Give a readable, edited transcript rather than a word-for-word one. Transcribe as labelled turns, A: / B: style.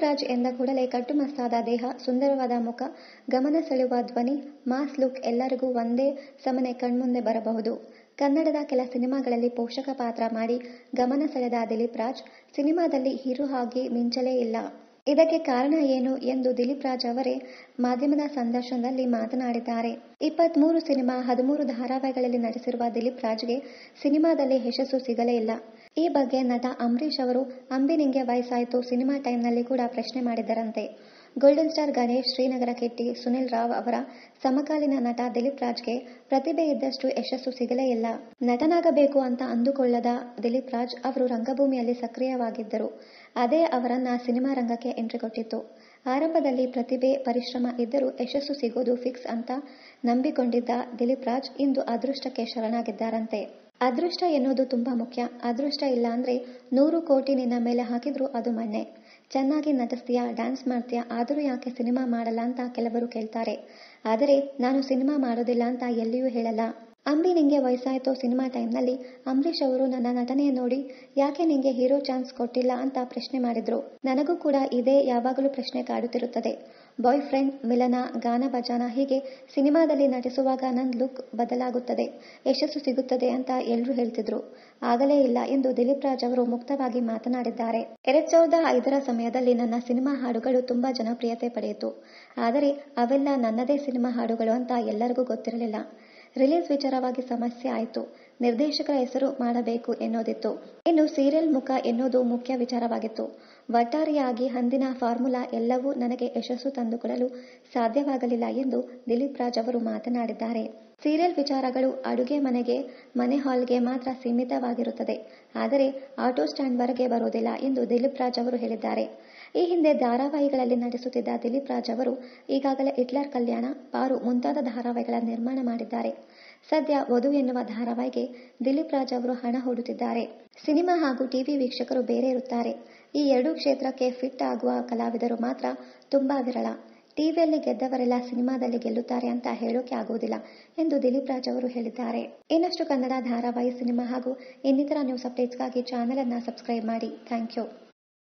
A: ರಾಜ್ ಎಂದ ಕೂಡಲೇ ಕಟ್ಟುಮಸ್ತಾದ ದೇಹ, ಸುಂದರವಾದ ಮುಖ, ಗಮನ ಸೆಳೆಯುವ ಧ್ವನಿ, ಮಾಸ್ ಲುಕ್ ಎಲ್ಲರಿಗೂ ಒಂದೇ ಸಮನೆ ಕಣ್ಮುಂದೆ ಬರಬಹುದು. ಕನ್ನಡದ ಕೆಲ ಸಿನಿಮಾಗಳಲ್ಲಿ ಪೋಷಕ ಪಾತ್ರ ಮಾಡಿ ಗಮನ ಸೆಳೆದ ದಿಲೀಪ್ ರಾಜ್ ಸಿನಿಮಾದಲ್ಲಿ ಹೀರೋ ಆಗಿ ಮಿಂಚಲೇ ಇಲ್ಲ. ಇದಕ್ಕೆ ಕಾರಣ ಏನು ಎಂದು ದಿಲೀಪ್ ರಾಜ್ ಅವರೇ ಮಾಧ್ಯಮದ ಸಂದರ್ಶನದಲ್ಲಿ ಮಾತನಾಡಿದ್ದಾರೆ. 23 ಸಿನಿಮಾ, 13 ಧಾರಾವಾಹಿಗಳಲ್ಲಿ ನಟಿಸಿರುವ ದಿಲೀಪ್ ರಾಜ್ಗೆ ಸಿನಿಮಾದಲ್ಲಿ ಯಶಸ್ಸು ಸಿಗಲೇ ಇಲ್ಲ. ಈ ಬಗ್ಗೆ ನಟ ಅಂಬರೀಶ್ ಅವರು ಅಂಬಿ ನಿಂಗೆ ವಯಸ್ಸಾಯ್ತು ಸಿನಿಮಾ ಟೈಮ್ನಲ್ಲಿ ಕೂಡ ಪ್ರಶ್ನೆ ಮಾಡಿದ್ದರಂತೆ. ಗೋಲ್ಡನ್ ಸ್ಟಾರ್ ಗಣೇಶ್, ಶ್ರೀನಗರ ಕಿಟ್ಟಿ, ಸುನಿಲ್ ರಾವ್ ಅವರ ಸಮಕಾಲೀನ ನಟ ದಿಲೀಪ್ ರಾಜ್ಗೆ ಪ್ರತಿಭೆ ಇದ್ದಷ್ಟು ಯಶಸ್ಸು ಸಿಗಲೇ ಇಲ್ಲ. ನಟನಾಗಬೇಕು ಅಂತ ಅಂದುಕೊಳ್ಳದ ದಿಲೀಪ್ ರಾಜ್ ಅವರು ರಂಗಭೂಮಿಯಲ್ಲಿ ಸಕ್ರಿಯವಾಗಿದ್ದರು. ಅದೇ ಅವರನ್ನ ಸಿನಿಮಾ ರಂಗಕ್ಕೆ ಎಂಟ್ರಿ ಕೊಟ್ಟಿತ್ತು. ಆರಂಭದಲ್ಲಿ ಪ್ರತಿಭೆ, ಪರಿಶ್ರಮ ಇದ್ದರೂ ಯಶಸ್ಸು ಸಿಗೋದು ಫಿಕ್ಸ್ ಅಂತ ನಂಬಿಕೊಂಡಿದ್ದ ದಿಲೀಪ್ ರಾಜ್ ಇಂದು ಅದೃಷ್ಟಕ್ಕೆ ಶರಣಾಗಿದ್ದಾರಂತೆ. ಅದೃಷ್ಟ ಎನ್ನುವುದು ತುಂಬಾ ಮುಖ್ಯ. ಅದೃಷ್ಟ ಇಲ್ಲ ಅಂದ್ರೆ 100 ಕೋಟಿ ನಿನ್ನ ಮೇಲೆ ಹಾಕಿದ್ರೂ ಅದು ಮಣ್ಣೆ. ಚೆನ್ನಾಗಿ ನಟಿಸ್ತೀಯಾ, ಡ್ಯಾನ್ಸ್ ಮಾಡ್ತೀಯಾ, ಆದರೂ ಯಾಕೆ ಸಿನಿಮಾ ಮಾಡಲ್ಲ ಅಂತ ಕೆಲವರು ಕೇಳ್ತಾರೆ. ಆದರೆ ನಾನು ಸಿನಿಮಾ ಮಾಡೋದಿಲ್ಲ ಅಂತ ಎಲ್ಲಿಯೂ ಹೇಳಲ್ಲ. ಅಂಬಿ ನಿಂಗೆ ವಯಸ್ಸಾಯ್ತೋ ಸಿನಿಮಾ ಟೈಮ್ನಲ್ಲಿ ಅಂಬರೀಶ್ ಅವರು ನನ್ನ ನಟನೆ ನೋಡಿ ಯಾಕೆ ನಿಂಗೆ ಹೀರೋ ಚಾನ್ಸ್ ಕೊಟ್ಟಿಲ್ಲ ಅಂತ ಪ್ರಶ್ನೆ ಮಾಡಿದ್ರು. ನನಗೂ ಕೂಡ ಇದೇ ಯಾವಾಗಲೂ ಪ್ರಶ್ನೆ ಕಾಡುತ್ತಿರುತ್ತದೆ. ಬಾಯ್ ಫ್ರೆಂಡ್, ಮಿಲನ, ಗಾನ ಭಜಾನ ಹೀಗೆ ಸಿನಿಮಾದಲ್ಲಿ ನಟಿಸುವಾಗ ನನ್ನ ಲುಕ್ ಬದಲಾಗುತ್ತದೆ, ಯಶಸ್ಸು ಸಿಗುತ್ತದೆ ಅಂತ ಎಲ್ರೂ ಹೇಳ್ತಿದ್ರು. ಆಗಲೇ ಇಲ್ಲ ಎಂದು ದಿಲೀಪ್ ರಾಜ್ ಅವರು ಮುಕ್ತವಾಗಿ ಮಾತನಾಡಿದ್ದಾರೆ. 2005ರ ಸಮಯದಲ್ಲಿ ನನ್ನ ಸಿನಿಮಾ ಹಾಡುಗಳು ತುಂಬಾ ಜನಪ್ರಿಯತೆ ಪಡೆಯಿತು. ಆದರೆ ಅವೆಲ್ಲ ನನ್ನದೇ ಸಿನಿಮಾ ಹಾಡುಗಳು ಅಂತ ಎಲ್ಲರಿಗೂ ಗೊತ್ತಿರಲಿಲ್ಲ. ರಿಲೀಸ್ ವಿಚಾರವಾಗಿ ಸಮಸ್ಯೆ ಆಯಿತು. ನಿರ್ದೇಶಕರ ಹೆಸರು ಮಾಡಬೇಕು ಎನ್ನೋದಿತ್ತು. ಇನ್ನು ಸೀರಿಯಲ್ ಮುಖ ಎನ್ನೋದು ಮುಖ್ಯ ವಿಚಾರವಾಗಿತ್ತು. ಒಟ್ಟಾರೆಯಾಗಿ ಅಂದಿನ ಫಾರ್ಮುಲಾ ಎಲ್ಲವೂ ನನಗೆ ಯಶಸ್ಸು ತಂದುಕೊಡಲು ಸಾಧ್ಯವಾಗಲಿಲ್ಲ ಎಂದು ದಿಲೀಪ್ ರಾಜ್ ಅವರು ಮಾತನಾಡಿದ್ದಾರೆ. ಸೀರಿಯಲ್ ವಿಚಾರಗಳು ಅಡುಗೆ ಮನೆಗೆ, ಮನೆ ಹಾಲ್ಗೆ ಮಾತ್ರ ಸೀಮಿತವಾಗಿರುತ್ತದೆ. ಆದರೆ ಆಟೋ ಸ್ಟ್ಯಾಂಡ್ ವರೆಗೆ ಬರೋದಿಲ್ಲ ಎಂದು ದಿಲೀಪ್ ರಾಜ್ ಅವರು ಹೇಳಿದ್ದಾರೆ. ಈ ಹಿಂದೆ ಧಾರಾವಾಹಿಗಳಲ್ಲಿ ನಟಿಸುತ್ತಿದ್ದ ದಿಲೀಪ್ ರಾಜ್ ಅವರು ಈಗಾಗಲೇ ಹಿಟ್ಲರ್ ಕಲ್ಯಾಣ, ಪಾರು ಮುಂತಾದ ಧಾರಾವಾಹಿಗಳ ನಿರ್ಮಾಣ ಮಾಡಿದ್ದಾರೆ. ಸದ್ಯ ವಧು ಎನ್ನುವ ಧಾರಾವಾಹಿಗೆ ದಿಲೀಪ್ ರಾಜ್ ಅವರು ಹಣ ಹೂಡುತ್ತಿದ್ದಾರೆ. ಸಿನಿಮಾ ಹಾಗೂ ಟಿವಿ ವೀಕ್ಷಕರು ಬೇರೆ ಇರುತ್ತಾರೆ. ಈ ಎರಡೂ ಕ್ಷೇತ್ರಕ್ಕೆ ಫಿಟ್ ಆಗುವ ಕಲಾವಿದರು ಮಾತ್ರ ತುಂಬಾ ವಿರಳ. ಟಿವಿಯಲ್ಲಿ ಗೆದ್ದವರೆಲ್ಲ ಸಿನಿಮಾದಲ್ಲಿ ಗೆಲ್ಲುತ್ತಾರೆ ಅಂತ ಹೇಳೋಕೆ ಆಗುವುದಿಲ್ಲ ಎಂದು ದಿಲೀಪ್ ರಾಜ್ ಅವರು ಹೇಳಿದ್ದಾರೆ. ಇನ್ನಷ್ಟು ಕನ್ನಡ ಧಾರಾವಾಹಿ, ಸಿನಿಮಾ ಹಾಗೂ ಇನ್ನಿತರ ನ್ಯೂಸ್ ಅಪ್ಡೇಟ್ಸ್ಗಾಗಿ ಚಾನೆಲ್ ಅನ್ನು ಸಬ್ಸ್ಕ್ರೈಬ್ ಮಾಡಿ. Thank you.